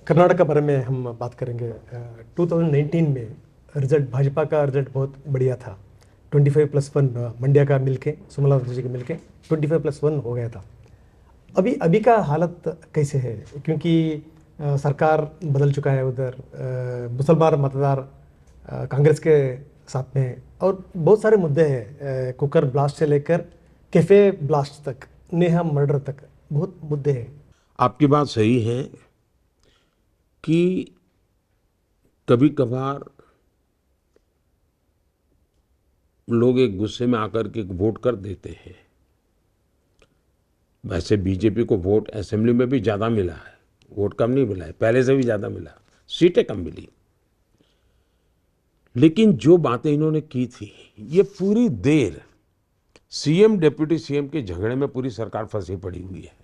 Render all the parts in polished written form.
कर्नाटक के बारे में हम बात करेंगे। 2019 में रिजल्ट, भाजपा का रिजल्ट बहुत बढ़िया था। 25+1 मंड्या का मिलके, सुमला जी के मिलके 25+1 हो गया था। अभी अभी का हालत कैसे है? क्योंकि सरकार बदल चुका है उधर। मुसलमान मतदार कांग्रेस के साथ में, और बहुत सारे मुद्दे हैं। कुकर ब्लास्ट से लेकर कैफे ब्लास्ट तक, नेहा मर्डर तक बहुत मुद्दे हैं। आपकी बात सही है कि कभी कभार लोग एक गुस्से में आकर के वोट कर देते हैं। वैसे बीजेपी को वोट असेंबली में भी ज़्यादा मिला है, वोट कम नहीं मिला है, पहले से भी ज़्यादा मिला, सीटें कम मिली। लेकिन जो बातें इन्होंने की थी, ये पूरी देर सीएम डिप्टी सीएम के झगड़े में पूरी सरकार फंसी पड़ी हुई है।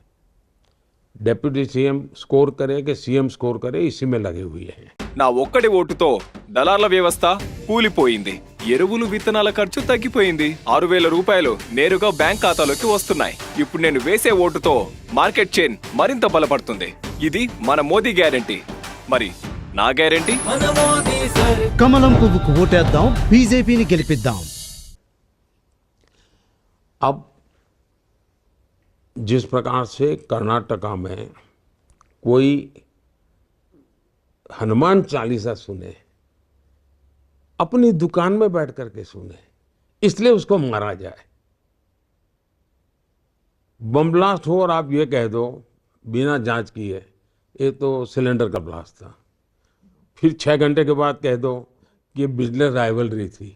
डिप्टी सीएम स्कोर करे कि सीएम स्कोर करे, इसी में लगे हुए हैं। నా ఒక్కడి ఓటుతో దళార్ల వ్యవస్థ కూలిపోయింది. ఎరువులు విత్తనాల ఖర్చు తగ్గిపోయింది. 6,000 రూపాయలు నేరుగా బ్యాంక్ ఖాతాలోకి వస్తున్నాయి. ఇప్పుడు నేను వేసే ఓటుతో మార్కెట్ చైన్ మరింత బలపడుతుంది. ఇది మన మోదీ గ్యారెంటీ. మరి నా గ్యారెంటీ? కమలం పువ్వుకు ఓటేద్దాం, బీజేపీని గెలిపిద్దాం. अब जिस प्रकार से कर्नाटका में कोई हनुमान चालीसा सुने, अपनी दुकान में बैठ करके सुने, इसलिए उसको मारा जाए। बम ब्लास्ट हो और आप ये कह दो बिना जांच किए ये तो सिलेंडर का ब्लास्ट था, फिर 6 घंटे के बाद कह दो कि ये बिजनेस राइवलरी थी,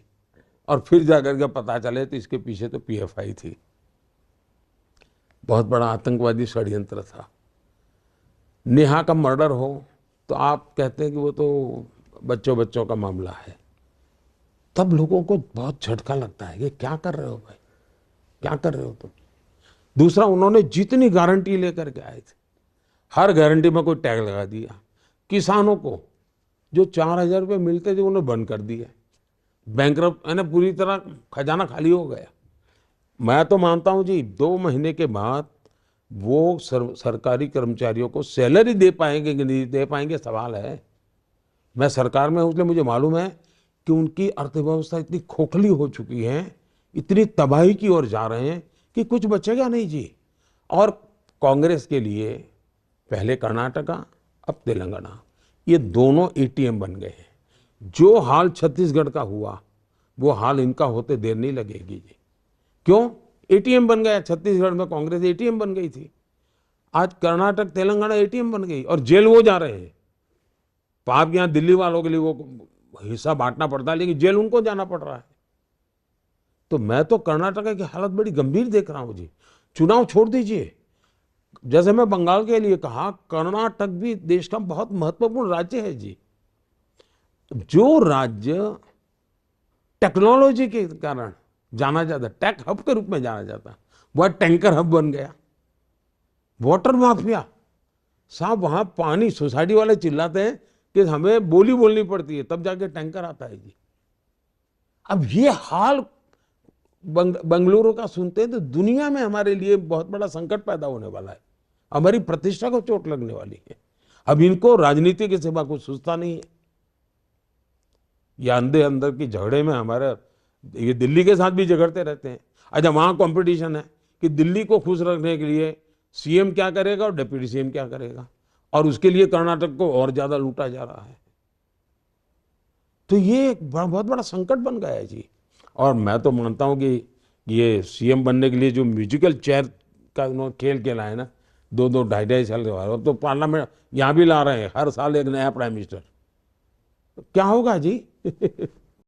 और फिर जाकर के पता चले तो इसके पीछे तो पीएफआई थी। बहुत बड़ा आतंकवादी षड्यंत्र था। नेहा का मर्डर हो तो आप कहते हैं कि वो तो बच्चों बच्चों का मामला है, तब लोगों को बहुत झटका लगता है कि क्या कर रहे हो भाई, क्या कर रहे हो तुम। दूसरा, उन्होंने जितनी गारंटी लेकर के आए थे, हर गारंटी में कोई टैग लगा दिया। किसानों को जो 4,000 रुपये मिलते थे उन्होंने बंद कर दिया। बैंकरप्ट है ना, पूरी तरह खजाना खाली हो गया। मैं तो मानता हूं जी 2 महीने के बाद वो सरकारी कर्मचारियों को सैलरी दे पाएंगे कि नहीं दे पाएंगे, सवाल है। मैं सरकार में हूं इसलिए मुझे मालूम है कि उनकी अर्थव्यवस्था इतनी खोखली हो चुकी है, इतनी तबाही की ओर जा रहे हैं कि कुछ बचेगा नहीं जी। और कांग्रेस के लिए पहले कर्नाटका, अब तेलंगाना, ये दोनों एटीएम बन गए हैं। जो हाल छत्तीसगढ़ का हुआ वो हाल इनका होते देर नहीं लगेगी जी। क्यों? एटीएम बन गया। छत्तीसगढ़ में कांग्रेस एटीएम बन गई थी, आज कर्नाटक तेलंगाना एटीएम बन गई, और जेल वो जा रहे हैं। पाप यहां दिल्ली वालों के लिए वो हिस्सा बांटना पड़ता है, लेकिन जेल उनको जाना पड़ रहा है। तो मैं तो कर्नाटक की हालत बड़ी गंभीर देख रहा हूं जी। चुनाव छोड़ दीजिए, जैसे मैं बंगाल के लिए कहा, कर्नाटक भी देश का बहुत महत्वपूर्ण राज्य है जी। जो राज्य टेक्नोलॉजी के कारण जाना जाता, टेक हब के रूप में जाना जाता, वह टैंकर हब बन गया। वाटर माफिया साहब, वहां पानी, सोसाइटी वाले चिल्लाते हैं कि हमें बोली बोलनी पड़ती है तब जाके टैंकर आता है जी। अब ये हाल बंगलुरु का सुनते हैं तो दुनिया में हमारे लिए बहुत बड़ा संकट पैदा होने वाला है। हमारी प्रतिष्ठा को चोट लगने वाली है। अब इनको राजनीति के सिवा कुछ सोचता नहीं है। ये अंधे अंदर की झगड़े में हमारे, ये दिल्ली के साथ भी झगड़ते रहते हैं। अच्छा, वहां कंपटीशन है कि दिल्ली को खुश रखने के लिए सीएम क्या करेगा और डिप्टी सीएम क्या करेगा, और उसके लिए कर्नाटक को और ज्यादा लूटा जा रहा है। तो ये एक बहुत बड़ा संकट बन गया है जी। और मैं तो मानता हूं कि ये सीएम बनने के लिए जो म्यूजिकल चेयर का उन्होंने खेल खेला है ना, 2-2, 2.5 साल के बाद, अब तो पार्लियामेंट यहां भी ला रहे हैं, हर साल एक नया प्राइम मिनिस्टर। क्या होगा जी?